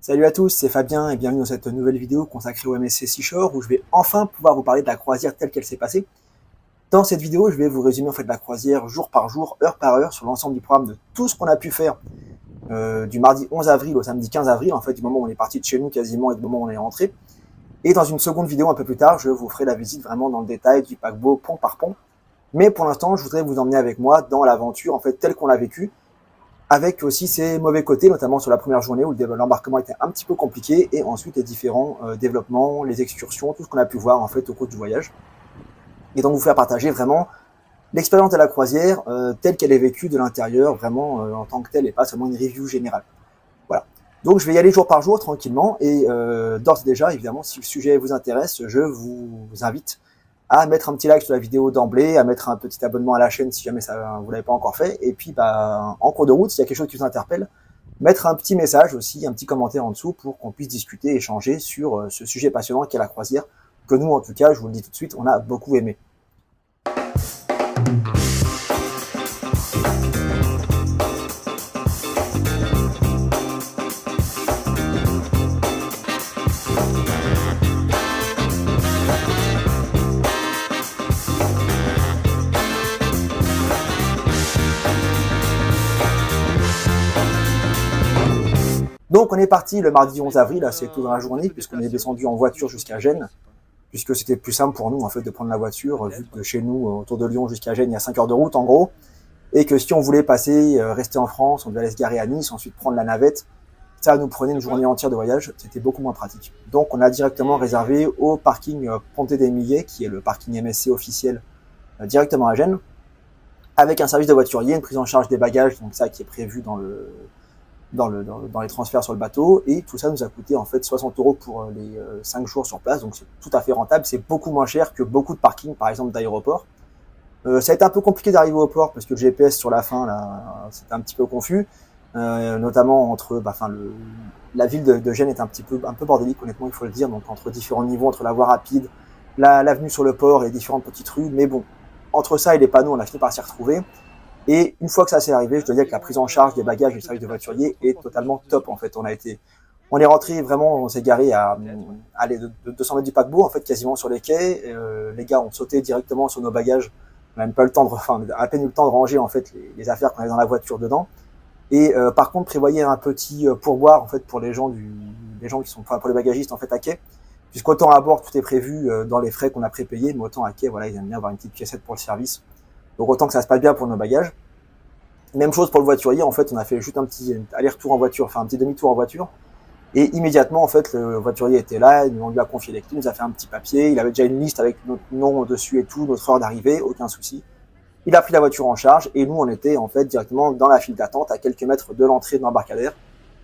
Salut à tous, c'est Fabien et bienvenue dans cette nouvelle vidéo consacrée au MSC Seashore où je vais enfin pouvoir vous parler de la croisière telle qu'elle s'est passée. Dans cette vidéo, je vais vous résumer en fait la croisière jour par jour, heure par heure sur l'ensemble du programme de tout ce qu'on a pu faire du mardi 11 avril au samedi 15 avril, en fait du moment où on est parti de chez nous quasiment et du moment où on est rentré. Et dans une seconde vidéo un peu plus tard, je vous ferai la visite vraiment dans le détail du paquebot pont par pont. Mais pour l'instant, je voudrais vous emmener avec moi dans l'aventure en fait telle qu'on l'a vécue, avec aussi ses mauvais côtés, notamment sur la première journée où l'embarquement était un petit peu compliqué, et ensuite les différents développements, les excursions, tout ce qu'on a pu voir en fait au cours du voyage. Et donc vous faire partager vraiment l'expérience de la croisière telle qu'elle est vécue de l'intérieur, vraiment en tant que telle, et pas seulement une review générale. Voilà. Donc je vais y aller jour par jour tranquillement, et d'ores et déjà, évidemment, si le sujet vous intéresse, je vous invite à mettre un petit like sur la vidéo d'emblée, à mettre un petit abonnement à la chaîne si jamais ça, vous l'avez pas encore fait, et puis en cours de route, s'il y a quelque chose qui vous interpelle, mettre un petit message aussi, un petit commentaire en dessous pour qu'on puisse discuter, échanger sur ce sujet passionnant qu'est la croisière, que nous en tout cas, je vous le dis tout de suite, on a beaucoup aimé. Donc on est parti le mardi 11 avril, assez tôt dans la journée, puisqu'on est descendu en voiture jusqu'à Gênes, puisque c'était plus simple pour nous en fait de prendre la voiture, vu que chez nous, autour de Lyon jusqu'à Gênes, il y a 5 heures de route en gros, et que si on voulait passer, rester en France, on devait aller se garer à Nice, ensuite prendre la navette, ça nous prenait une journée entière de voyage, c'était beaucoup moins pratique. Donc on a directement réservé au parking Ponte dei Millet, qui est le parking MSC officiel, directement à Gênes, avec un service de voiturier, une prise en charge des bagages, donc ça qui est prévu dans les transferts sur le bateau, et tout ça nous a coûté en fait 60 € pour les 5 jours sur place, donc c'est tout à fait rentable, c'est beaucoup moins cher que beaucoup de parkings par exemple d'aéroports. Ça a été un peu compliqué d'arriver au port parce que le GPS sur la fin là, c'était un petit peu confus, notamment entre, la ville de Gênes est un peu bordélique honnêtement il faut le dire, donc entre différents niveaux, entre la voie rapide, l'avenue sur le port et différentes petites rues, mais bon, entre ça et les panneaux on a fini par s'y retrouver. Et une fois que ça s'est arrivé, je dois dire que la prise en charge des bagages et du service de voiturier est totalement top en fait. On est rentré vraiment, on s'est garé à 200 mètres du paquebot en fait, quasiment sur les quais. Les gars ont sauté directement sur nos bagages, on n'a même pas le temps à peine eu le temps de ranger en fait les affaires qu'on avait dans la voiture dedans. Et par contre, prévoyez un petit pourboire en fait pour les gens qui sont, pour les bagagistes en fait à quai, puisqu'autant à bord tout est prévu dans les frais qu'on a prépayés, mais autant à quai, voilà, ils aiment bien avoir une petite piécette pour le service. Donc autant que ça se passe bien pour nos bagages. Même chose pour le voiturier, en fait, on a fait juste un petit aller-retour en voiture, enfin un petit demi-tour en voiture, et immédiatement, en fait, le voiturier était là, on lui a confié les clés, il nous a fait un petit papier, il avait déjà une liste avec notre nom dessus et tout, notre heure d'arrivée, aucun souci. Il a pris la voiture en charge, et nous, on était en fait directement dans la file d'attente, à quelques mètres de l'entrée de l'embarcadère,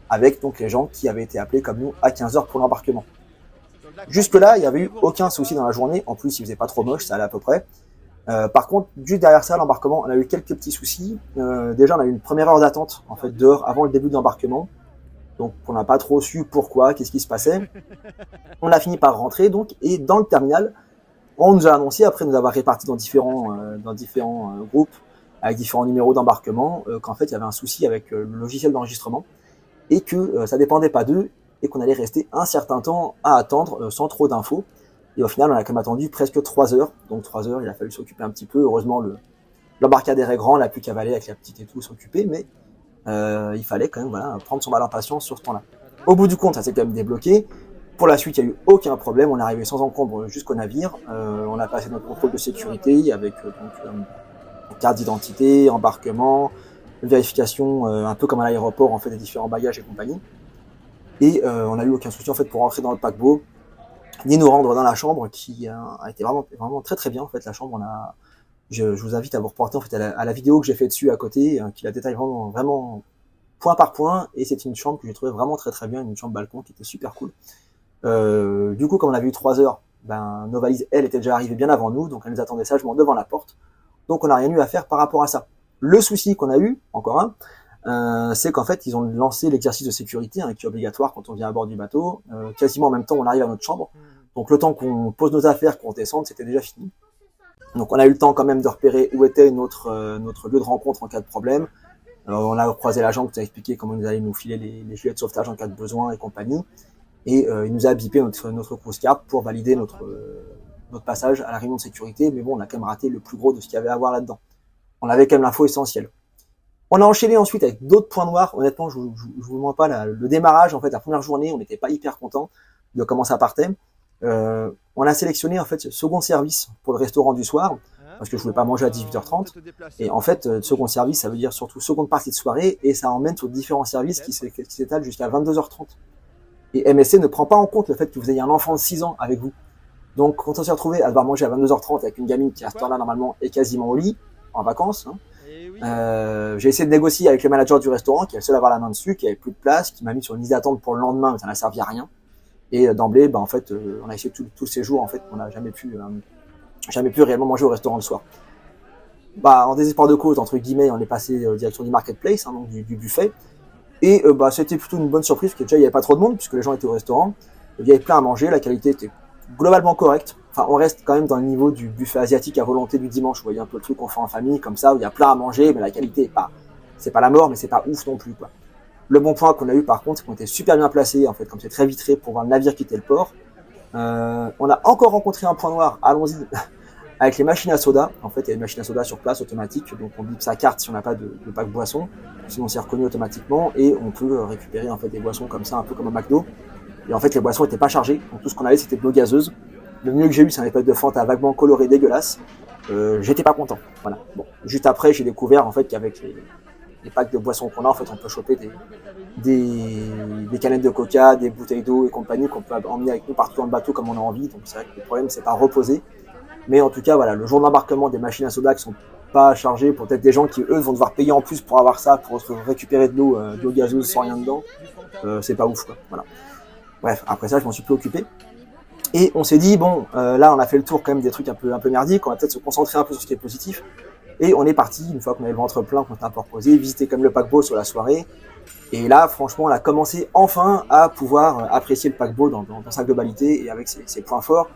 avec donc les gens qui avaient été appelés comme nous à 15 h pour l'embarquement. Jusque-là, il n'y avait eu aucun souci dans la journée, en plus, il faisait pas trop moche, ça allait à peu près. Par contre, juste derrière ça, l'embarquement, on a eu quelques petits soucis. Déjà, on a eu une première heure d'attente, en fait, dehors, avant le début de l'embarquement. Donc, on n'a pas trop su pourquoi, qu'est-ce qui se passait. On a fini par rentrer, donc, et dans le terminal, on nous a annoncé, après nous avoir répartis dans différents groupes, avec différents numéros d'embarquement, qu'en fait, il y avait un souci avec le logiciel d'enregistrement, et que ça dépendait pas d'eux, et qu'on allait rester un certain temps à attendre, sans trop d'infos. Et au final, on a quand même attendu presque 3 heures. Donc 3 heures, il a fallu s'occuper un petit peu. Heureusement, l'embarcadère est grand, on a pu cavaler avec la petite et tout, s'occuper. Mais il fallait quand même prendre son mal en patience sur ce temps-là. Au bout du compte, ça s'est quand même débloqué. Pour la suite, il n'y a eu aucun problème. On est arrivé sans encombre jusqu'au navire. On a passé notre contrôle de sécurité avec carte d'identité, embarquement, vérification, un peu comme à l'aéroport, en fait, des différents bagages et compagnie. Et on n'a eu aucun souci en fait pour rentrer dans le paquebot, ni nous rendre dans la chambre qui a été vraiment très très bien en fait. La chambre, je vous invite à vous reporter en fait à la vidéo que j'ai fait dessus à côté, qui la détaille vraiment point par point, et c'est une chambre que j'ai trouvé vraiment très très bien, une chambre balcon qui était super cool. Du coup, comme on avait eu 3 heures, nos valises elles étaient déjà arrivées bien avant nous, donc elles nous attendaient sagement devant la porte, donc on n'a rien eu à faire par rapport à ça. Le souci qu'on a eu, encore c'est qu'en fait ils ont lancé l'exercice de sécurité qui est obligatoire quand on vient à bord du bateau, quasiment en même temps on arrive à notre chambre, donc le temps qu'on pose nos affaires, qu'on descende, c'était déjà fini. Donc on a eu le temps quand même de repérer où était notre lieu de rencontre en cas de problème, On a croisé l'agent qui nous a expliqué comment ils allaient nous filer les gilets de sauvetage en cas de besoin et compagnie. Et il nous a bipé notre cruise card pour valider notre passage à la réunion de sécurité. Mais bon, on a quand même raté le plus gros de ce qu'il y avait à voir là-dedans. On avait quand même l'info essentielle. On a enchaîné ensuite avec d'autres points noirs. Honnêtement, je vous mens pas, le démarrage, en fait, la première journée, on n'était pas hyper content de comment ça partait. On a sélectionné en fait ce second service pour le restaurant du soir parce que je voulais pas manger à 18h30. Et en fait, second service, ça veut dire surtout seconde partie de soirée et ça emmène sur différents services qui s'étalent jusqu'à 22h30. Et MSC ne prend pas en compte le fait que vous ayez un enfant de 6 ans avec vous. Donc, quand on s'est retrouvé à devoir manger à 22h30 avec une gamine qui à ce temps-là normalement est quasiment au lit, en vacances, j'ai essayé de négocier avec le manager du restaurant qui est le seul à avoir la main dessus, qui avait plus de place, qui m'a mis sur une liste d'attente pour le lendemain, mais ça n'a servi à rien. Et d'emblée, en fait, on a essayé tous ces jours, en fait, on n'a jamais pu réellement manger au restaurant le soir. En désespoir de cause, entre guillemets, on est passé direction du marketplace, donc du buffet. Et c'était plutôt une bonne surprise, parce que déjà, il n'y avait pas trop de monde, puisque les gens étaient au restaurant. Il y avait plein à manger, la qualité était globalement correcte. Enfin, on reste quand même dans le niveau du buffet asiatique à volonté du dimanche. Vous voyez un peu le truc qu'on fait en famille, comme ça, où il y a plein à manger, mais la qualité c'est pas la mort, mais c'est pas ouf non plus, quoi. Le bon point qu'on a eu par contre, c'est qu'on était super bien placé, en fait, comme c'est très vitré pour voir le navire quitter le port. On a encore rencontré un point noir, allons-y, avec les machines à soda. En fait, il y a une machine à soda sur place automatique, donc on bip sa carte si on n'a pas de pack boisson, sinon c'est reconnu automatiquement et on peut récupérer en fait des boissons comme ça, un peu comme un McDo. Et en fait, les boissons n'étaient pas chargées, donc tout ce qu'on avait c'était de l'eau gazeuse. Le mieux que j'ai eu, c'est un espèce de Fanta vaguement coloré dégueulasse. J'étais pas content. Voilà. Bon, juste après, j'ai découvert en fait qu'avec les packs de boissons qu'on a, en fait, on peut choper des canettes de coca, des bouteilles d'eau et compagnie qu'on peut emmener avec nous partout dans le bateau comme on a envie. Donc c'est vrai que le problème, c'est pas reposer. Mais en tout cas, voilà, le jour d'embarquement des machines à soda qui sont pas chargées pour peut-être des gens qui, eux, vont devoir payer en plus pour avoir ça, pour récupérer de l'eau gazeuse sans rien dedans, c'est pas ouf, quoi. Voilà. Bref, après ça, je m'en suis plus occupé. Et on s'est dit, bon, là, on a fait le tour quand même des trucs un peu merdiques, on va peut-être se concentrer un peu sur ce qui est positif. Et on est parti, une fois qu'on avait le ventre plein, qu'on était un peu reposé, visiter comme le paquebot sur la soirée. Et là, franchement, on a commencé enfin à pouvoir apprécier le paquebot dans sa globalité et avec ses points forts.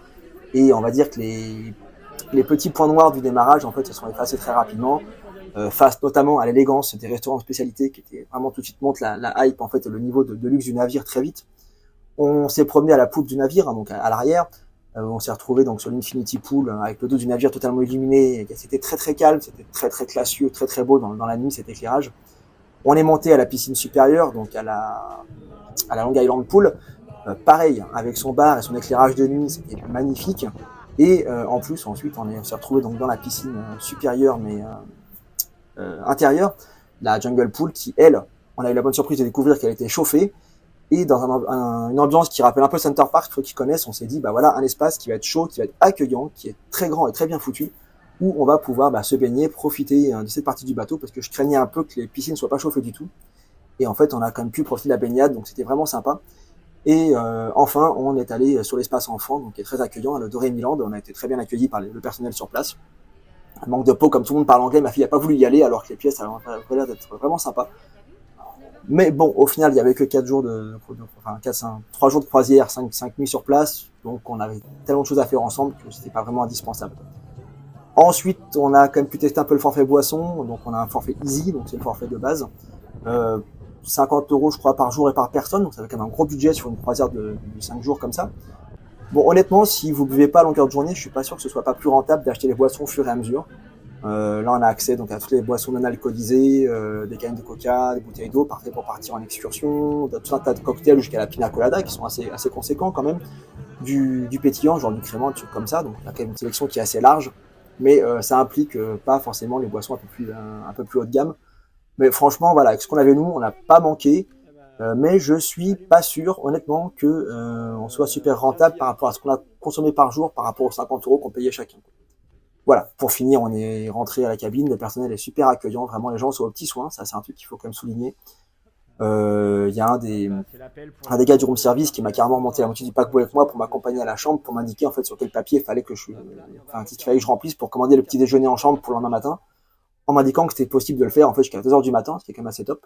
Et on va dire que les petits points noirs du démarrage, en fait, se sont effacés très rapidement, face notamment à l'élégance des restaurants de spécialité qui étaient vraiment tout de suite montent la hype, en fait, le niveau de luxe du navire très vite. On s'est promené à la poupe du navire, donc à l'arrière. On s'est retrouvé donc sur l'Infinity Pool avec le dos du navire totalement illuminé. C'était très très calme, c'était très très classieux, très très beau dans la nuit cet éclairage. On est monté à la piscine supérieure, donc à la Long Island Pool. Pareil, avec son bar et son éclairage de nuit, c'était magnifique. Et en plus, ensuite, on s'est retrouvé donc dans la piscine supérieure, mais intérieure, la Jungle Pool, qui elle, on a eu la bonne surprise de découvrir qu'elle était chauffée. Et dans une ambiance qui rappelle un peu Center Park, ceux qui connaissent, on s'est dit, voilà, un espace qui va être chaud, qui va être accueillant, qui est très grand et très bien foutu, où on va pouvoir se baigner, profiter de cette partie du bateau, parce que je craignais un peu que les piscines ne soient pas chauffées du tout. Et en fait, on a quand même pu profiter de la baignade, donc c'était vraiment sympa. Et enfin, on est allé sur l'espace enfant, donc qui est très accueillant, à le Doré-Miland. On a été très bien accueillis par le personnel sur place. Un manque de peau, comme tout le monde parle anglais, ma fille n'a pas voulu y aller, alors que les pièces avaient l'air d'être vraiment sympas. Mais bon, au final, il y avait que 3 jours de croisière, 5 nuits sur place, donc on avait tellement de choses à faire ensemble que c'était pas vraiment indispensable. Ensuite, on a quand même pu tester un peu le forfait boisson, donc on a un forfait easy, donc c'est le forfait de base. 50 € je crois par jour et par personne, donc ça fait quand même un gros budget sur une croisière de 5 jours comme ça. Bon, honnêtement, si vous buvez pas à longueur de journée, je suis pas sûr que ce soit pas plus rentable d'acheter les boissons au fur et à mesure. Là, on a accès donc à toutes les boissons non alcoolisées, des canettes de coca, des bouteilles d'eau, parfait pour partir en excursion, tout un tas de cocktails jusqu'à la pina colada qui sont assez conséquents quand même, du pétillant, genre du crément, des trucs comme ça. Donc, il y a quand même une sélection qui est assez large, mais ça implique pas forcément les boissons un peu plus haut de gamme. Mais franchement, voilà, avec ce qu'on avait nous, on n'a pas manqué. Mais je suis pas sûr, honnêtement, que on soit super rentable par rapport à ce qu'on a consommé par jour, par rapport aux 50 € qu'on payait chacun. Voilà, pour finir, on est rentré à la cabine, le personnel est super accueillant, vraiment les gens sont aux petits soins, ça c'est un truc qu'il faut quand même souligner. Il y a un des gars du room service qui m'a carrément remonté la moitié du paquebot avec moi pour m'accompagner à la chambre, pour m'indiquer en fait sur quel papier il fallait que je remplisse pour commander le petit déjeuner en chambre pour le lendemain matin, en m'indiquant que c'était possible de le faire en fait jusqu'à 2h du matin, ce qui est quand même assez top.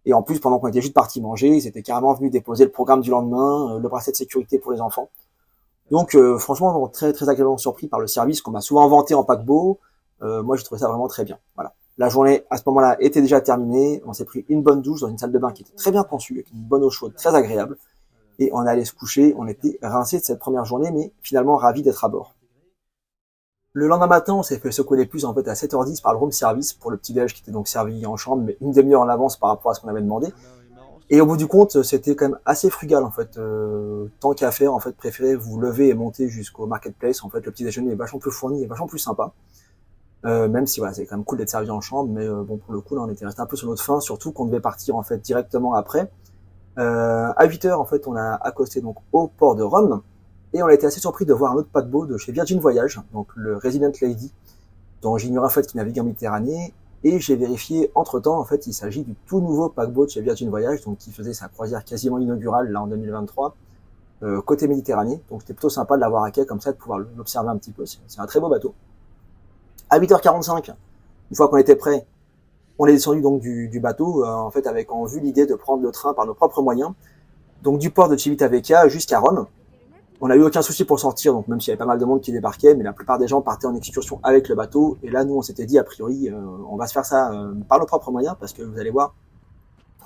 Et en plus, pendant qu'on était juste partis manger, ils étaient carrément venus déposer le programme du lendemain, le bracelet de sécurité pour les enfants. Donc franchement, très très agréablement surpris par le service qu'on m'a souvent vanté en paquebot. Moi, j'ai trouvé ça vraiment très bien. Voilà. La journée, à ce moment-là, était déjà terminée. On s'est pris une bonne douche dans une salle de bain qui était très bien conçue, avec une bonne eau chaude, très agréable. Et on allait se coucher. On était rincés de cette première journée, mais finalement ravis d'être à bord. Le lendemain matin, on s'est fait secouer les puces en fait à 7h10 par le room service pour le petit-déj qui était donc servi en chambre, mais une demi-heure en avance par rapport à ce qu'on avait demandé. Et au bout du compte, c'était quand même assez frugal en fait. Tant qu'à faire, en fait, préférez vous lever et monter jusqu'au marketplace. En fait, le petit déjeuner est vachement plus fourni et vachement plus sympa. Même si voilà, c'est quand même cool d'être servi en chambre, mais bon pour le coup là on était resté un peu sur notre faim, surtout qu'on devait partir en fait directement après. À 8h en fait on a accosté donc au port de Rome et on a été assez surpris de voir un autre paquebot de chez Virgin Voyage, donc le Resident Lady, dont j'ignorais en fait qu'il navigue en Méditerranée. Et j'ai vérifié entre-temps, en fait, il s'agit du tout nouveau paquebot de chez Virgin Voyage, donc qui faisait sa croisière quasiment inaugurale là en 2023, côté Méditerranée. Donc c'était plutôt sympa de l'avoir à quai comme ça, de pouvoir l'observer un petit peu. C'est un très beau bateau. À 8h45, une fois qu'on était prêt, on est descendu donc du bateau, en fait avec en vue l'idée de prendre le train par nos propres moyens, donc du port de Civitavecchia jusqu'à Rome. On n'a eu aucun souci pour sortir, donc même s'il y avait pas mal de monde qui débarquait, mais la plupart des gens partaient en excursion avec le bateau. Et là, nous, on s'était dit, a priori, on va se faire ça par nos propres moyens, parce que vous allez voir,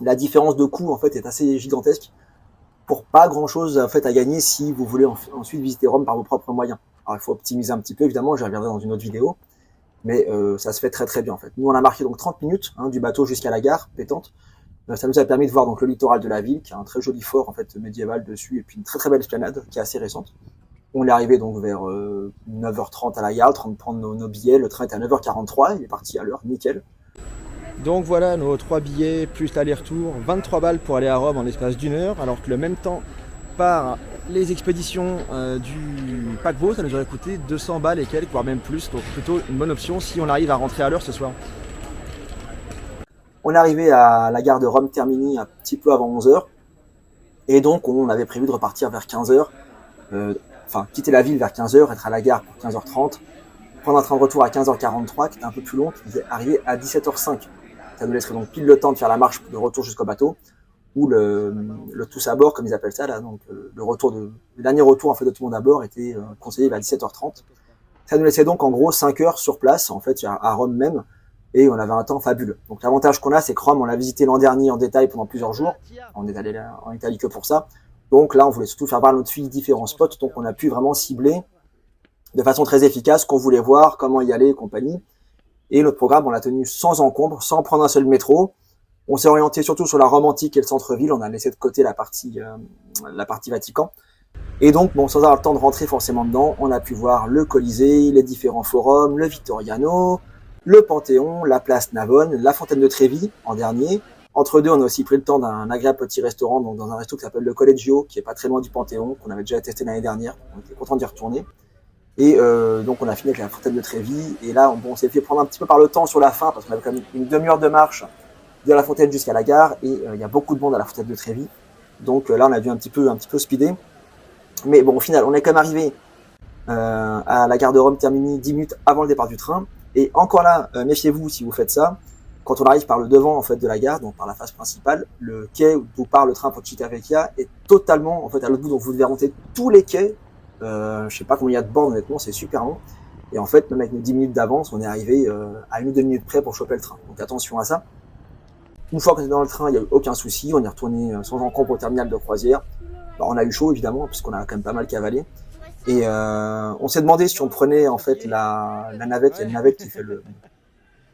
la différence de coût, en fait, est assez gigantesque, pour pas grand-chose, en fait, à gagner si vous voulez ensuite visiter Rome par vos propres moyens. Alors, il faut optimiser un petit peu, évidemment, j'y reviendrai dans une autre vidéo, mais ça se fait très très bien, en fait. Nous, on a marqué donc 30 minutes du bateau jusqu'à la gare pétante. Ça nous a permis de voir donc le littoral de la ville, qui a un très joli fort en fait médiéval dessus, et puis une très très belle esplanade qui est assez récente. On est arrivé donc vers 9h30 à la gare, en train de prendre nos billets. Le train était à 9h43, il est parti à l'heure, nickel. Donc voilà nos 3 billets plus l'aller-retour, 23 balles pour aller à Rome en l'espace d'une heure, alors que le même temps par les expéditions du paquebot, ça nous aurait coûté 200 balles et quelques, voire même plus, donc plutôt une bonne option si on arrive à rentrer à l'heure ce soir. On est arrivé à la gare de Rome Termini un petit peu avant 11h, et donc on avait prévu de repartir vers 15h, quitter la ville vers 15h, être à la gare pour 15h30, prendre un train de retour à 15h43 qui était un peu plus long, qui est arrivé à 17h05. Ça nous laisserait donc pile le temps de faire la marche de retour jusqu'au bateau, ou le tous à bord comme ils appellent ça là, donc le dernier retour en fait de tout le monde à bord était conseillé vers 17h30. Ça nous laissait donc en gros 5 heures sur place en fait à Rome même. Et on avait un temps fabuleux. Donc l'avantage qu'on a, c'est que Rome, on l'a visité l'an dernier en détail pendant plusieurs jours. On est allé là en Italie que pour ça. Donc là, on voulait surtout faire voir à notre fille différents spots. Donc on a pu vraiment cibler de façon très efficace qu'on voulait voir, comment y aller et compagnie. Et notre programme, on l'a tenu sans encombre, sans prendre un seul métro. On s'est orienté surtout sur la Rome antique et le centre-ville. On a laissé de côté la partie Vatican. Et donc, bon, sans avoir le temps de rentrer forcément dedans, on a pu voir le Colisée, les différents forums, le Vittoriano, le Panthéon, la place Navone, la fontaine de Trévi en dernier. Entre deux, on a aussi pris le temps d'un agréable petit restaurant, donc dans un resto qui s'appelle le Collegio, qui est pas très loin du Panthéon, qu'on avait déjà testé l'année dernière. On était content d'y retourner. Et donc on a fini avec la fontaine de Trévi. Et là, on s'est fait prendre un petit peu par le temps sur la fin, parce qu'on avait quand même une demi-heure de marche de la fontaine jusqu'à la gare, et il y a beaucoup de monde à la fontaine de Trévi. Donc là, on a dû un petit peu speeder. Mais bon, au final, on est quand même arrivé à la gare de Rome Termini 10 minutes avant le départ du train. Et encore là, méfiez-vous si vous faites ça. Quand on arrive par le devant en fait de la gare, donc par la face principale, le quai où part le train pour Civitavecchia est totalement en fait à l'autre bout. Donc vous devez remonter tous les quais. Je sais pas combien il y a de bornes honnêtement, c'est super long. Et en fait, même avec nos 10 minutes d'avance, on est arrivé à 1 ou 2 minutes près pour choper le train. Donc attention à ça. Une fois qu'on est dans le train, il n'y a eu aucun souci. On est retourné sans encombre au terminal de croisière. Alors, on a eu chaud évidemment, puisqu'on a quand même pas mal cavalé. Et on s'est demandé si on prenait en fait la navette. Il y a une navette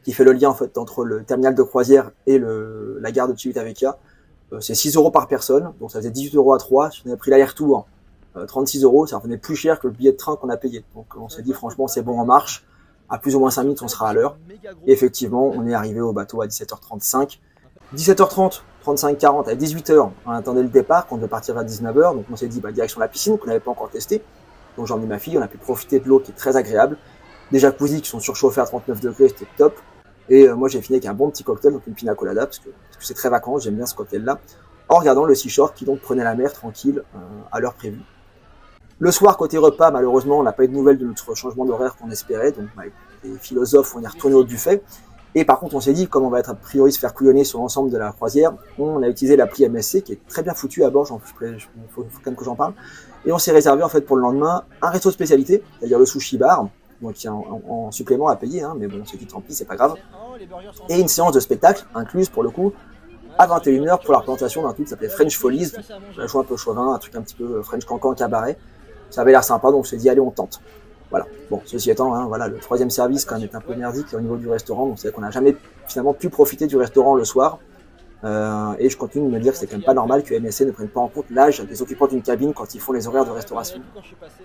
qui fait le lien en fait entre le terminal de croisière et la gare de Civitavecchia. C'est 6 € par personne, donc ça faisait 18 € à 3. Si on avait pris l'aller-retour, 36 €, ça revenait plus cher que le billet de train qu'on a payé. Donc on s'est dit franchement c'est bon en marche. À plus ou moins 5 minutes, on sera à l'heure. Et effectivement, on est arrivé au bateau à 17h35. 17h30, 35, 40, à 18h, on attendait le départ, qu'on devait partir à 19h. Donc on s'est dit direction la piscine qu'on n'avait pas encore testé. Donc j'ai emmené ma fille, on a pu profiter de l'eau qui est très agréable. Des jacuzzis qui sont surchauffés à 39 degrés, c'était top. Et moi j'ai fini avec un bon petit cocktail, donc une pina colada, parce que c'est très vacances, j'aime bien ce cocktail-là, en regardant le Seashore qui donc prenait la mer tranquille à l'heure prévue. Le soir, côté repas, malheureusement, on n'a pas eu de nouvelles de notre changement d'horaire qu'on espérait, donc les philosophes, on est retourné au buffet. Et par contre, on s'est dit, comme on va être a priori se faire couillonner sur l'ensemble de la croisière, on a utilisé l'appli MSC qui est très bien foutue à bord, il faut quand même que j'en parle. Et on s'est réservé en fait pour le lendemain un resto de spécialité, c'est-à-dire le sushi bar, donc il y a en supplément à payer, hein, mais bon, c'est dit tant pis, c'est pas grave. Et une séance de spectacle, incluse pour le coup, à 21h pour la représentation d'un truc qui s'appelait French Follies, un show un peu chauvin, un truc un petit peu French Cancan cabaret. Ça avait l'air sympa, donc on s'est dit allez, on tente. Voilà. Bon, ceci étant, hein, voilà, le troisième service quand même est un peu merdique au niveau du restaurant, donc c'est vrai qu'on n'a jamais finalement pu profiter du restaurant le soir. Et je continue de me dire que c'est quand même pas normal que MSC ne prenne pas en compte l'âge des occupants d'une cabine quand ils font les horaires de restauration.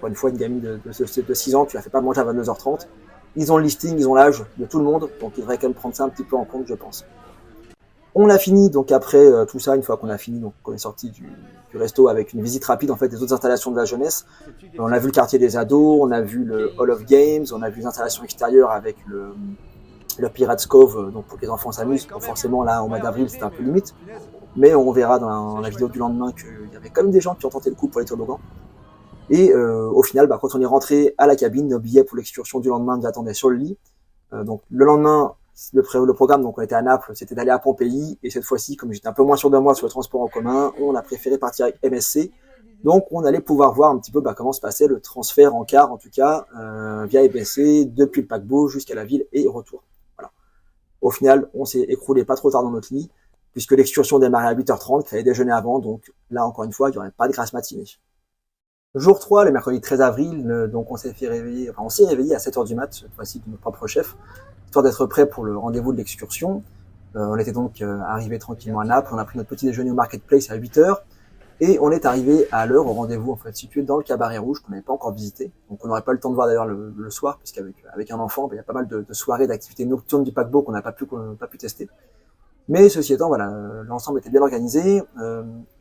Pour une fois, une gamine de 6 ans, tu la fais pas manger à 22h30. Ils ont le listing, ils ont l'âge de tout le monde, donc ils devraient quand même prendre ça un petit peu en compte, je pense. On a fini, donc après tout ça, une fois qu'on a fini, donc on est sorti du resto avec une visite rapide en fait des autres installations de la jeunesse. On a vu le quartier des ados, on a vu le Hall of Games, on a vu les installations extérieures avec le Pirates Cove, donc pour que les enfants s'amusent. Bon, forcément là, au mois d'avril, c'était un peu limite, mais on verra dans la vidéo du lendemain qu'il y avait quand même des gens qui ont tenté le coup pour les toboggans. Et au final, quand on est rentré à la cabine, nos billets pour l'excursion du lendemain nous attendaient sur le lit. Donc le lendemain, le programme, donc on était à Naples, c'était d'aller à Pompéi, et cette fois-ci, comme j'étais un peu moins sûr de moi sur le transport en commun, on a préféré partir avec MSC. Donc on allait pouvoir voir un petit peu comment se passait le transfert en car, en tout cas, via MSC, depuis le paquebot jusqu'à la ville et retour. Voilà. Au final, on s'est écroulé pas trop tard dans notre lit, puisque l'excursion démarrait à 8h30, il fallait déjeuner avant, donc là, encore une fois, il n'y aurait pas de grasse matinée. Jour 3, le mercredi 13 avril, donc on s'est réveillé à 7h du mat, cette fois-ci de notre propre chef, histoire d'être prêt pour le rendez-vous de l'excursion. On était donc arrivé tranquillement à Naples, on a pris notre petit déjeuner au Marketplace à 8h, et on est arrivé à l'heure au rendez-vous, en fait, situé dans le Cabaret Rouge, qu'on n'avait pas encore visité. Donc on n'aurait pas le temps de voir d'ailleurs le soir, puisqu'avec un enfant, il y a pas mal de soirées, d'activités nocturnes du paquebot qu'on n'a pas pu tester. Mais ceci étant, voilà, l'ensemble était bien organisé.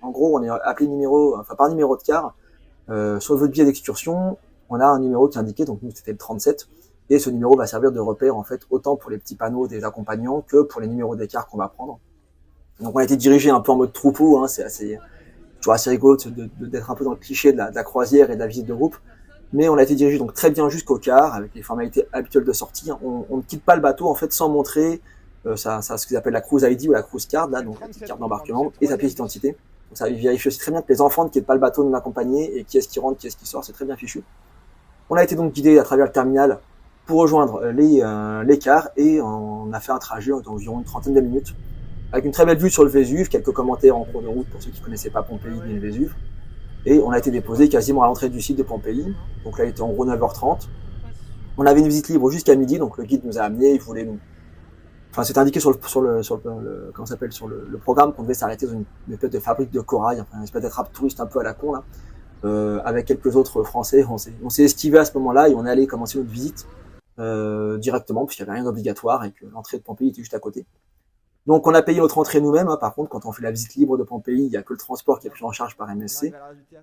En gros, on est appelé par numéro de car. Sur votre billet d'excursion, on a un numéro qui est indiqué, donc nous c'était le 37, et ce numéro va servir de repère en fait autant pour les petits panneaux des accompagnants que pour les numéros des cars qu'on va prendre. Donc on a été dirigé un peu en mode troupeau, hein, c'est toujours assez rigolo d'être un peu dans le cliché de la croisière et de la visite de groupe, mais on a été dirigé donc très bien jusqu'au car avec les formalités habituelles de sortie. On ne quitte pas le bateau en fait sans montrer ce qu'ils appellent la cruise ID ou la cruise card, là, donc la petite carte d'embarquement et sa pièce d'identité. Donc ça vérifie aussi très bien que les enfants ne quittent pas le bateau non accompagnés et qui est-ce qui rentre, qui est-ce qui sort, c'est très bien fichu. On a été donc guidé à travers le terminal pour rejoindre les cars et on a fait un trajet d'environ une trentaine de minutes avec une très belle vue sur le Vésuve, quelques commentaires en cours de route pour ceux qui ne connaissaient pas Pompéi ni le Vésuve. Et on a été déposé quasiment à l'entrée du site de Pompéi, donc là il était en gros 9h30. On avait une visite libre jusqu'à midi, donc le guide nous a amenés, il voulait nous... Enfin, c'était indiqué sur le programme qu'on devait s'arrêter dans une espèce de fabrique de corail, enfin, une espèce d'attrape touriste un peu à la con, là. Avec quelques autres Français, on s'est esquivé à ce moment-là et on est allé commencer notre visite directement, puisqu'il n'y avait rien d'obligatoire et que l'entrée de Pompéi était juste à côté. Donc on a payé notre entrée nous-mêmes, hein. Par contre, quand on fait la visite libre de Pompéi, il n'y a que le transport qui est pris en charge par MSC,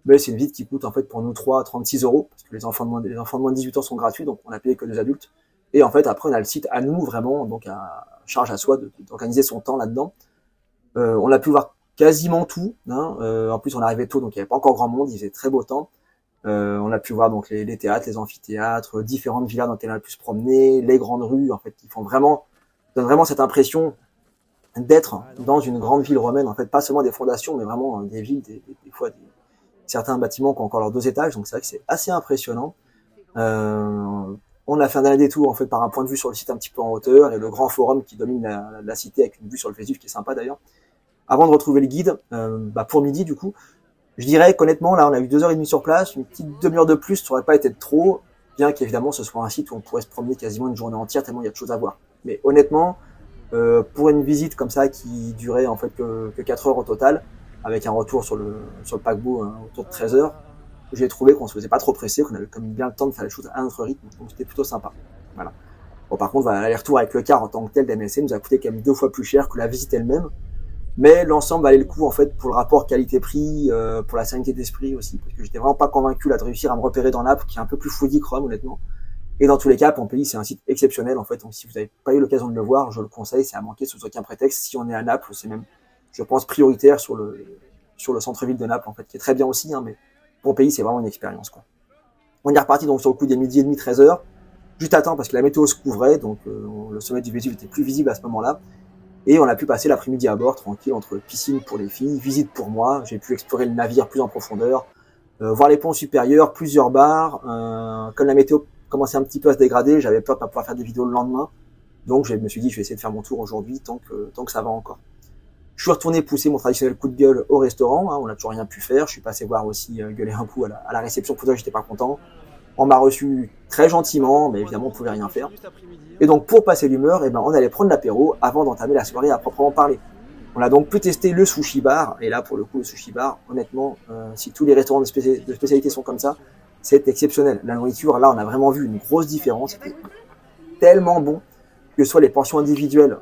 mais c'est une visite qui coûte en fait pour nous 36 €, parce que les enfants de moins de 18 ans sont gratuits, donc on a payé que des adultes. Et en fait, après, on a le site à nous, vraiment, donc à charge à soi d'organiser son temps là-dedans. On a pu voir quasiment tout, hein. En plus, on est arrivé tôt, donc il n'y avait pas encore grand monde, il faisait très beau temps. On a pu voir donc les théâtres, les amphithéâtres, différentes villas dans lesquelles on a pu se promener, les grandes rues, en fait, qui donnent vraiment cette impression d'être dans une grande ville romaine, en fait, pas seulement des fondations, mais vraiment des villes, des fois certains bâtiments qui ont encore leurs 2 étages, donc c'est vrai que c'est assez impressionnant. On a fait un dernier détour en fait par un point de vue sur le site un petit peu en hauteur et le grand forum qui domine la cité avec une vue sur le Vésuve qui est sympa d'ailleurs. Avant de retrouver le guide, pour midi du coup, je dirais qu'honnêtement là on a eu 2h30 sur place, une petite demi-heure de plus ça aurait pas été de trop, bien qu'évidemment ce soit un site où on pourrait se promener quasiment une journée entière tellement il y a de choses à voir. Mais honnêtement, pour une visite comme ça qui durait en fait que 4 heures au total, avec un retour sur le paquebot autour de 13 heures, j'ai trouvé qu'on se faisait pas trop pressé, qu'on avait comme bien le temps de faire les choses à notre rythme, donc c'était plutôt sympa. Voilà. Bon, par contre, l'aller-retour avec le car en tant que tel d'MSC nous a coûté quand même 2 fois plus cher que la visite elle-même, mais l'ensemble valait le coup en fait pour le rapport qualité-prix, pour la sérénité d'esprit aussi, parce que j'étais vraiment pas convaincu là de réussir à me repérer dans Naples, qui est un peu plus fouillis que Rome honnêtement. Et dans tous les cas, Pompéi c'est un site exceptionnel en fait, donc si vous n'avez pas eu l'occasion de le voir, je le conseille, c'est à manquer sous aucun prétexte. Si on est à Naples, c'est même, je pense, prioritaire sur le centre-ville de Naples en fait, qui est très bien aussi, hein, mais Pompéi, c'est vraiment une expérience, quoi. On est reparti donc sur le coup des 12h30, 13h, juste à temps parce que la météo se couvrait, donc le sommet du Vésuve était plus visible à ce moment-là, et on a pu passer l'après-midi à bord tranquille entre piscine pour les filles, visite pour moi. J'ai pu explorer le navire plus en profondeur, voir les ponts supérieurs, plusieurs bars. Comme commençait un petit peu à se dégrader, j'avais peur de pas pouvoir faire des vidéos le lendemain. Donc je me suis dit, je vais essayer de faire mon tour aujourd'hui tant que ça va encore. Je suis retourné pousser mon traditionnel coup de gueule au restaurant, hein, on n'a toujours rien pu faire. Je suis passé voir aussi gueuler un coup à la réception pour dire que j'étais pas content. On m'a reçu très gentiment, mais évidemment on pouvait rien faire. Et donc pour passer l'humeur, on allait prendre l'apéro avant d'entamer la soirée à proprement parler. On a donc pu tester le sushi bar, et là pour le coup le sushi bar, honnêtement, si tous les restaurants de spécialité sont comme ça, c'est exceptionnel. La nourriture, là on a vraiment vu une grosse différence, c'était tellement bon, que ce soit les portions individuelles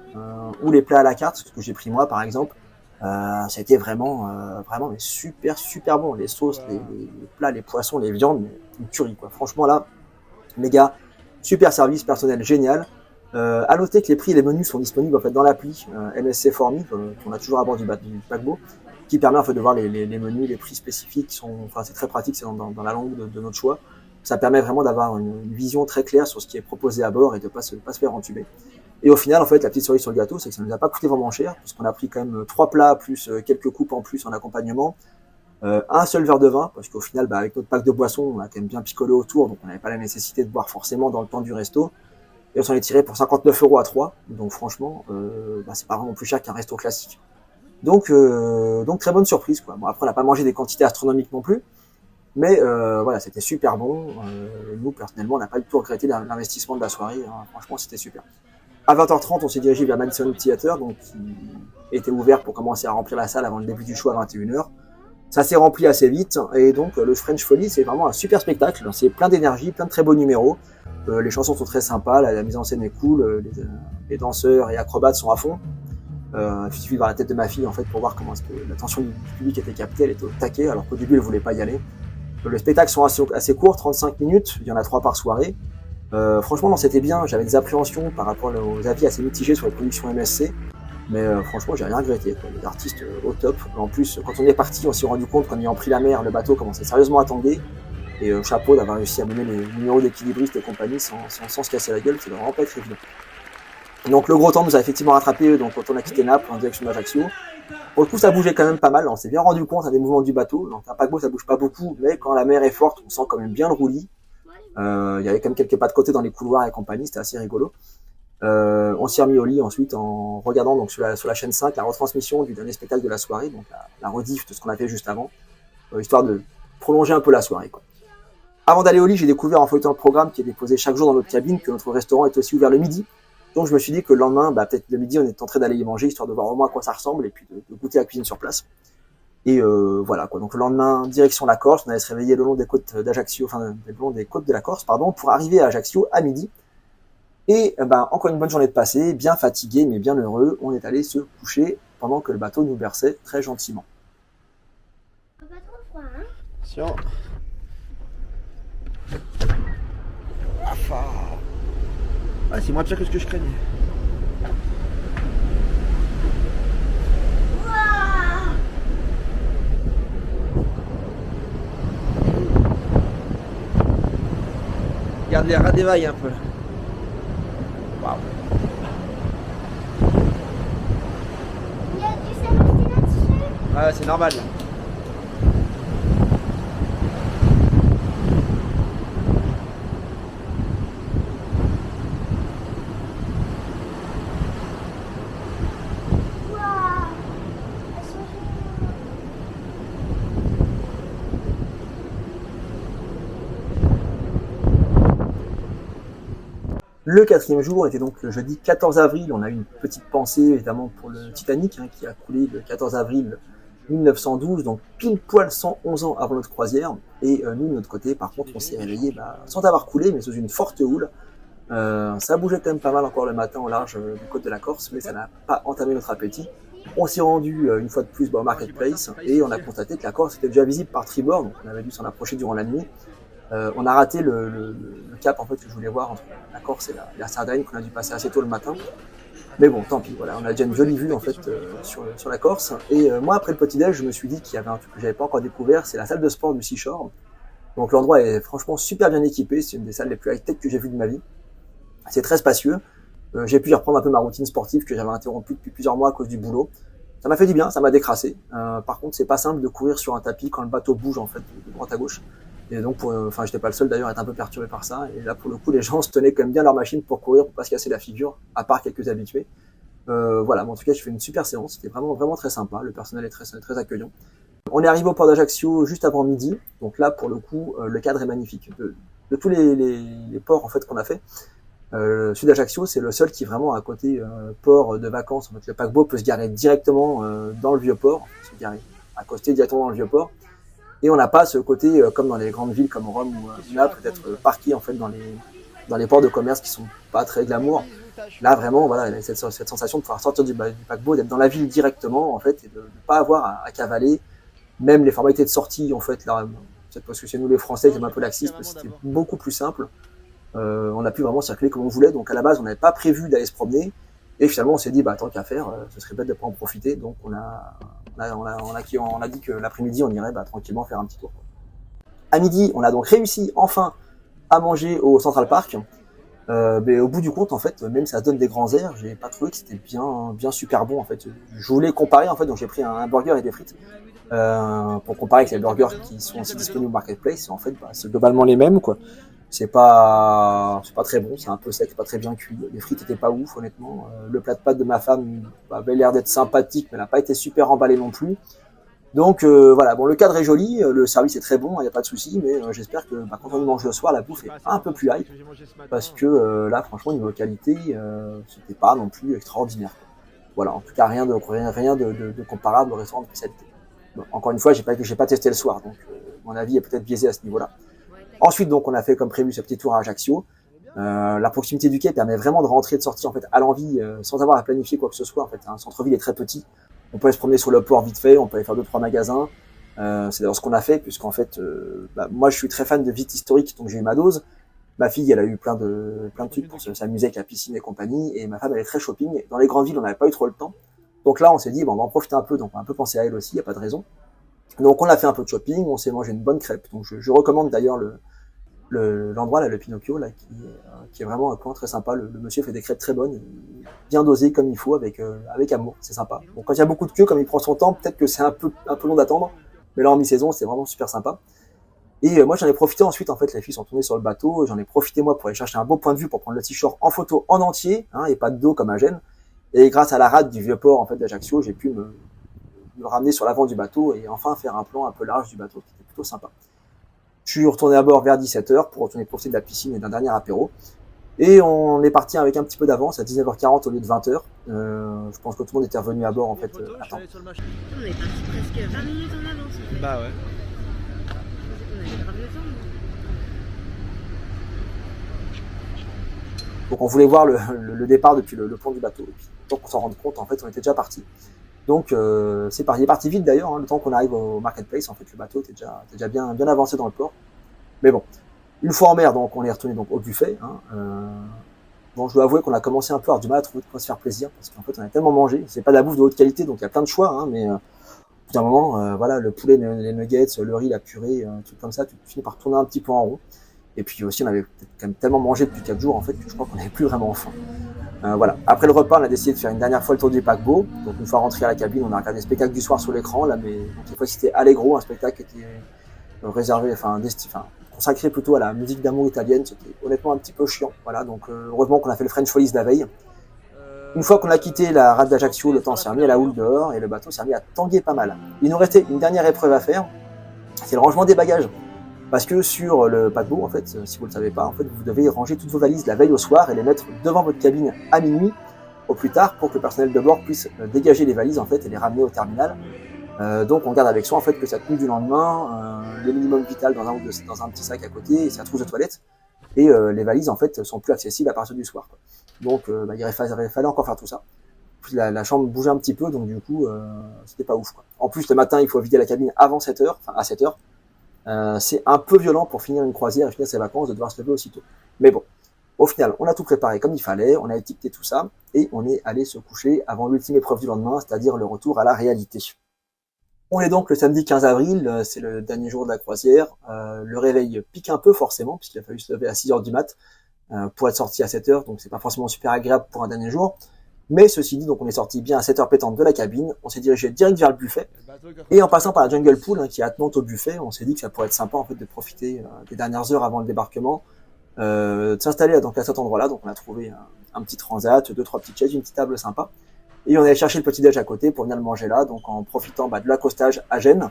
ou les plats à la carte, ce que j'ai pris moi par exemple, c'était vraiment mais super bon. Les sauces, les plats, les poissons, les viandes, une tuerie quoi. Franchement là, les gars, super service, personnel génial. À noter que les prix et les menus sont disponibles en fait dans l'appli MSC Formi qu'on a toujours à bord du paquebot, qui permet en fait de voir les menus, les prix spécifiques. C'est très pratique, c'est dans la langue de notre choix. Ça permet vraiment d'avoir une vision très claire sur ce qui est proposé à bord et de pas se faire entuber. Et au final, en fait, la petite cerise sur le gâteau, c'est que ça nous a pas coûté vraiment cher, puisqu'on a pris quand même 3 plats plus quelques coupes en plus en accompagnement, un seul verre de vin, parce qu'au final, avec notre pack de boissons, on a quand même bien picolé autour, donc on n'avait pas la nécessité de boire forcément dans le temps du resto. Et on s'en est tiré pour 59 € à 3, donc franchement, c'est pas vraiment plus cher qu'un resto classique. Donc très bonne surprise quoi. Bon, après on n'a pas mangé des quantités astronomiques non plus, mais voilà, c'était super bon. Nous personnellement, on n'a pas du tout regretté l'investissement de la soirée. Hein. Franchement, c'était super. À 20h30, on s'est dirigé vers Madison Theater, donc qui était ouvert pour commencer à remplir la salle avant le début du show à 21h. Ça s'est rempli assez vite, et donc le French Folly, c'est vraiment un super spectacle. C'est plein d'énergie, plein de très beaux numéros. Les chansons sont très sympas, la mise en scène est cool, les danseurs et acrobates sont à fond. Il suffit de voir la tête de ma fille en fait pour voir comment est-ce que l'attention du public était captée, elle était au taquet, alors qu'au début elle voulait pas y aller. Les spectacles sont assez courts, 35 minutes, il y en a 3 par soirée. Franchement non, c'était bien, j'avais des appréhensions par rapport aux avis assez mitigés sur les productions MSC, mais franchement j'ai rien regretté quoi. Les artistes au top. En plus quand on est parti, on s'est rendu compte qu'en ayant pris la mer, le bateau commençait sérieusement à tanguer. Et chapeau d'avoir réussi à mener les numéros d'équilibristes et compagnie sans se casser la gueule, c'est vraiment pas être évident. Donc le gros temps nous a effectivement rattrapé donc quand on a quitté Naples en direction d'Ajaccio. Pour le coup ça bougeait quand même pas mal, on s'est bien rendu compte des mouvements du bateau. Donc un paquebot ça bouge pas beaucoup, mais quand la mer est forte on sent quand même bien le roulis. Il y avait quand même quelques pas de côté dans les couloirs et compagnie, c'était assez rigolo. On s'est remis au lit ensuite en regardant donc sur la chaîne 5 la retransmission du dernier spectacle de la soirée, donc la rediff de ce qu'on a fait juste avant, histoire de prolonger un peu la soirée quoi. Avant d'aller au lit, j'ai découvert en feuilletant le programme qui est déposé chaque jour dans notre cabine que notre restaurant est aussi ouvert le midi. Donc je me suis dit que le lendemain, peut-être le midi, on est tenté d'aller y manger, histoire de voir au moins à quoi ça ressemble et puis de goûter la cuisine sur place. Et voilà quoi. Donc le lendemain, direction la Corse, on allait se réveiller le long des côtes d'Ajaccio, le long des côtes de la Corse, pour arriver à Ajaccio à midi. Et encore une bonne journée de passé, bien fatigué mais bien heureux, on est allé se coucher pendant que le bateau nous berçait très gentiment. Pas trop froid, hein? Attention. C'est moins pire que ce que je craignais. Regarde les rats d'évail un peu. Waouh. Il y a du sel là-dessus. Ah, c'est normal là. Le 4e jour, on était donc le jeudi 14 avril, on a eu une petite pensée évidemment pour le Titanic qui a coulé le 14 avril 1912, donc pile poil 111 ans avant notre croisière. Et nous de notre côté, par contre, on s'est réveillé sans avoir coulé, mais sous une forte houle. Ça bougeait quand même pas mal encore le matin au large du côte de la Corse, mais ça n'a pas entamé notre appétit. On s'est rendu une fois de plus au Marketplace et on a constaté que la Corse était déjà visible par tribord, donc on avait dû s'en approcher durant la nuit. On a raté le cap en fait que je voulais voir entre la Corse et la Sardaigne qu'on a dû passer assez tôt le matin. Mais bon, tant pis, voilà, on a déjà une jolie vue en fait sur la Corse. Et moi après le petit-déj, je me suis dit qu'il y avait un truc que j'avais pas encore découvert, c'est la salle de sport du Seashore. Donc l'endroit est franchement super bien équipé, c'est une des salles les plus high-tech que j'ai vues de ma vie. C'est très spacieux. J'ai pu y reprendre un peu ma routine sportive que j'avais interrompue depuis plusieurs mois à cause du boulot. Ça m'a fait du bien, ça m'a décrassé. Par contre, c'est pas simple de courir sur un tapis quand le bateau bouge en fait de droite à gauche. Et donc, enfin, j'étais pas le seul d'ailleurs à être un peu perturbé par ça. Et là, pour le coup, les gens se tenaient quand même bien leur machine pour courir, pour pas se casser la figure, à part quelques habitués. Voilà, mais en tout cas, j'ai fait une super séance. C'était vraiment, vraiment très sympa. Le personnel est très, très accueillant. On est arrivé au port d'Ajaccio juste avant midi. Donc là, pour le coup, le cadre est magnifique. De tous les ports en fait qu'on a fait, celui d'Ajaccio, c'est le seul qui est vraiment à côté port de vacances. En fait, le paquebot peut se garer directement dans le vieux port, se garer à côté directement dans le vieux port. Et on n'a pas ce côté comme dans les grandes villes comme Rome où on a peut-être parqué en fait dans les ports de commerce qui sont pas très glamour. Là vraiment voilà cette sensation de pouvoir sortir du paquebot, d'être dans la ville directement en fait et de ne pas avoir à cavaler. Même les formalités de sortie en fait là, peut-être parce que c'est nous les Français qui sommes un peu laxistes, c'était beaucoup plus simple. On a pu vraiment circuler comme on voulait. Donc à la base on n'avait pas prévu d'aller se promener et finalement on s'est dit bah tant qu'à faire, ce serait bête de pas en profiter. Donc on a dit que l'après-midi on irait tranquillement faire un petit tour. À midi on a donc réussi enfin à manger au Central Park. Mais au bout du compte en fait, même si ça donne des grands airs, j'ai pas trouvé que c'était bien super bon en fait. Je voulais comparer en fait, donc j'ai pris un burger et des frites pour comparer avec les burgers qui sont aussi disponibles au marketplace. En fait c'est globalement les mêmes quoi. C'est pas très bon, c'est un peu sec, pas très bien cuit. Les frites étaient pas ouf honnêtement. Le plat de pâtes de ma femme avait l'air d'être sympathique, mais n'a pas été super emballé non plus. Donc voilà, bon le cadre est joli, le service est très bon, il n'y a pas de souci, mais j'espère que quand on mange le soir, la bouffe est un peu plus hype, parce que là franchement niveau qualité, c'était pas non plus extraordinaire. Voilà, en tout cas rien de comparable au restaurant de spécialité. Bon, encore une fois, j'ai pas testé le soir, donc mon avis est peut-être biaisé à ce niveau-là. Ensuite donc on a fait comme prévu ce petit tour à Ajaccio. La proximité du quai permet vraiment de rentrer et de sortir en fait à l'envie sans avoir à planifier quoi que ce soit. En fait, un centre-ville est très petit. On peut aller se promener sur le port vite fait, on peut aller faire 2-3 magasins. C'est d'ailleurs ce qu'on a fait, puisqu'en fait, moi je suis très fan de vite historique, donc j'ai eu ma dose. Ma fille, elle a eu plein de trucs pour s'amuser avec la piscine et compagnie, et ma femme, elle est très shopping. Dans les grandes villes, on n'avait pas eu trop le temps. Donc là, on s'est dit, bon, on va en profiter un peu, donc on va un peu penser à elle aussi, il n'y a pas de raison. Donc on a fait un peu de shopping, on s'est mangé une bonne crêpe. Donc je recommande d'ailleurs l'endroit là, le Pinocchio là, qui est vraiment un coin très sympa. Le monsieur fait des crêpes très bonnes, bien dosées comme il faut, avec amour, c'est sympa. Bon, quand il y a beaucoup de queue, comme il prend son temps, peut-être que c'est un peu long d'attendre, mais là en mi-saison, c'est vraiment super sympa. Et moi j'en ai profité ensuite, en fait les filles sont tournées sur le bateau, j'en ai profité moi pour aller chercher un beau point de vue pour prendre le t-shirt en photo en entier, et pas de dos comme à Gênes. Et grâce à la rade du vieux port en fait d'Ajaccio, j'ai pu me ramener sur l'avant du bateau et enfin faire un plan un peu large du bateau, qui était plutôt sympa. Je suis retourné à bord vers 17h pour retourner profiter de la piscine et d'un dernier apéro. Et on est parti avec un petit peu d'avance, à 19h40 au lieu de 20h. Je pense que tout le monde était revenu à bord en fait. Attends. On est parti presque 20 minutes en avance en fait. Bah ouais. On avait grave le temps. Donc on voulait voir le départ depuis le pont du bateau. Et puis, tant qu'on s'en rende compte, en fait, on était déjà parti. Donc c'est parti. Il est parti vite d'ailleurs, le temps qu'on arrive au marketplace, en fait, le bateau était déjà bien avancé dans le port. Mais bon, une fois en mer, donc on est retourné donc au buffet. Bon, je dois avouer qu'on a commencé un peu à avoir du mal à trouver de quoi se faire plaisir, parce qu'en fait, on a tellement mangé. C'est pas de la bouffe de haute qualité, donc il y a plein de choix, mais au bout d'un moment, voilà, le poulet, les nuggets, le riz, la purée, tout comme ça, tu finis par tourner un petit peu en rond. Et puis aussi, on avait quand même tellement mangé depuis 4 jours, en fait, que je crois qu'on n'avait plus vraiment faim. Voilà. Après le repas, on a décidé de faire une dernière fois le tour du paquebot. Donc une fois rentré à la cabine, on a regardé le spectacle du soir sur l'écran, là, mais donc cette fois c'était Allegro, un spectacle qui était réservé, consacré plutôt à la musique d'amour italienne. C'était honnêtement un petit peu chiant. Voilà. Donc heureusement qu'on a fait le French Follies la veille. Une fois qu'on a quitté la rade d'Ajaccio, le temps s'est remis à la houle dehors et le bateau s'est remis à tanguer pas mal. Il nous restait une dernière épreuve à faire, c'est le rangement des bagages. Parce que sur le paquebot, en fait, si vous ne le savez pas, en fait, vous devez ranger toutes vos valises la veille au soir et les mettre devant votre cabine à minuit au plus tard pour que le personnel de bord puisse dégager les valises en fait et les ramener au terminal. Donc on garde avec soi en fait que sa tenue du lendemain, le minimum vital dans un petit sac à côté et sa trousse de toilette. Et les valises en fait sont plus accessibles à partir du soir. Quoi. Donc il fallait encore faire tout ça. Puis la chambre bougeait un petit peu, donc du coup c'était pas ouf. Quoi. En plus le matin il faut vider la cabine avant 7h, enfin à 7h. C'est un peu violent pour finir une croisière et finir ses vacances de devoir se lever aussitôt. Mais bon, au final, on a tout préparé comme il fallait, on a étiqueté tout ça et on est allé se coucher avant l'ultime épreuve du lendemain, c'est-à-dire le retour à la réalité. On est donc le samedi 15 avril, c'est le dernier jour de la croisière. Le réveil pique un peu forcément puisqu'il a fallu se lever à 6h du mat pour être sorti à 7h, donc c'est pas forcément super agréable pour un dernier jour. Mais ceci dit, donc on est sorti bien à 7h pétantes de la cabine, on s'est dirigé direct vers le buffet, et en passant par la Jungle Pool qui est attenante au buffet, on s'est dit que ça pourrait être sympa en fait de profiter des dernières heures avant le débarquement, de s'installer donc à cet endroit-là. Donc on a trouvé un petit transat, 2-3 petites chaises, une petite table sympa, et on allait chercher le petit déj à côté pour venir le manger là, donc en profitant de l'accostage à Gênes,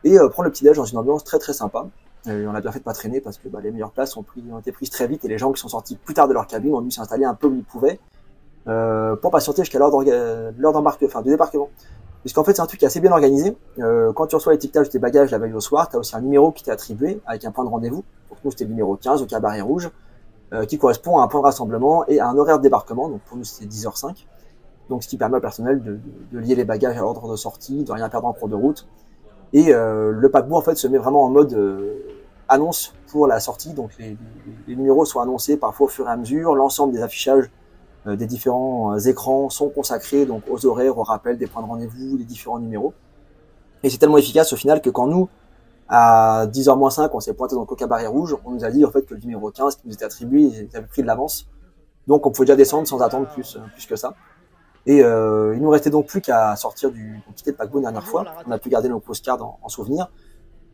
et prendre le petit déj dans une ambiance très très sympa. On a bien fait de pas traîner parce que les meilleures places ont été prises très vite, et les gens qui sont sortis plus tard de leur cabine ont dû s'installer un peu où ils pouvaient pour patienter jusqu'à l'heure de débarquement. Puisqu'en fait c'est un truc qui est assez bien organisé. Quand tu reçois l'étiquetage de tes bagages la veille au soir, tu as aussi un numéro qui t'est attribué avec un point de rendez-vous. Pour nous c'était le numéro 15 au cabaret rouge, qui correspond à un point de rassemblement et à un horaire de débarquement. Donc pour nous c'était 10h05. Donc ce qui permet au personnel de lier les bagages à l'ordre de sortie, de rien perdre en cours de route. Et le paquebot en fait se met vraiment en mode annonce pour la sortie. Donc les numéros sont annoncés parfois au fur et à mesure. L'ensemble des affichages des différents écrans sont consacrés donc aux horaires, aux rappels des points de rendez-vous, des différents numéros. Et c'est tellement efficace au final que quand nous, à 10h-5, on s'est pointé donc au cabaret rouge, on nous a dit en fait que le numéro 15 qui nous était attribué, ils avaient pris de l'avance. Donc on pouvait déjà descendre sans attendre plus que ça. Et il nous restait donc plus qu'à sortir on quittait le paquebot une dernière fois. On a pu garder nos postcards en souvenir,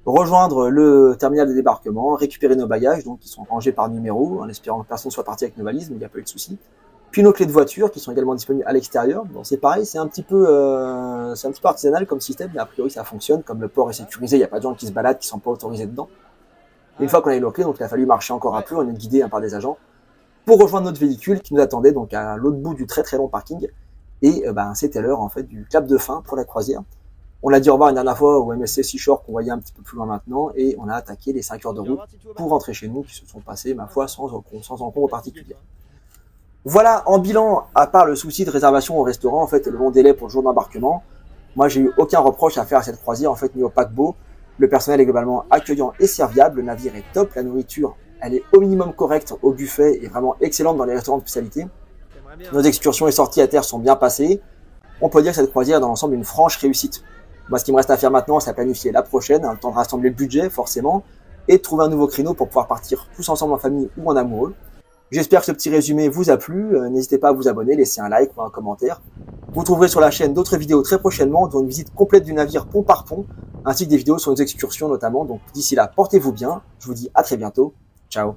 rejoindre le terminal de débarquement, récupérer nos bagages, donc qui sont rangés par numéro, en espérant que personne soit parti avec nos valises, mais il n'y a pas eu de souci. Puis nos clés de voiture qui sont également disponibles à l'extérieur. Bon, c'est pareil, c'est un petit peu artisanal comme système, mais a priori ça fonctionne. Comme le port est sécurisé, il n'y a pas de gens qui se baladent, qui sont pas autorisés dedans. Et une fois qu'on a eu nos clés, donc il a fallu marcher encore un peu, on est guidé par des agents pour rejoindre notre véhicule qui nous attendait donc à l'autre bout du très très long parking. Et c'était l'heure en fait du clap de fin pour la croisière. On l'a dit au revoir une dernière fois au MSC Seashore qu'on voyait un petit peu plus loin maintenant, et on a attaqué les 5 heures de route pour rentrer chez nous qui se sont passées, ma foi, sans encombre particulier. Voilà, en bilan, à part le souci de réservation au restaurant, en fait, et le long délai pour le jour d'embarquement, moi j'ai eu aucun reproche à faire à cette croisière, en fait, ni au paquebot. Le personnel est globalement accueillant et serviable, le navire est top, la nourriture, elle est au minimum correcte au buffet et vraiment excellente dans les restaurants de spécialité. Nos excursions et sorties à terre sont bien passées. On peut dire que cette croisière est dans l'ensemble une franche réussite. Moi, ce qui me reste à faire maintenant, c'est à planifier la prochaine, le temps de rassembler le budget, forcément, et de trouver un nouveau créneau pour pouvoir partir tous ensemble en famille ou en amoureux. J'espère que ce petit résumé vous a plu. N'hésitez pas à vous abonner, laisser un like ou un commentaire. Vous trouverez sur la chaîne d'autres vidéos très prochainement, dont une visite complète du navire pont par pont, ainsi que des vidéos sur nos excursions notamment. Donc d'ici là, portez-vous bien. Je vous dis à très bientôt. Ciao.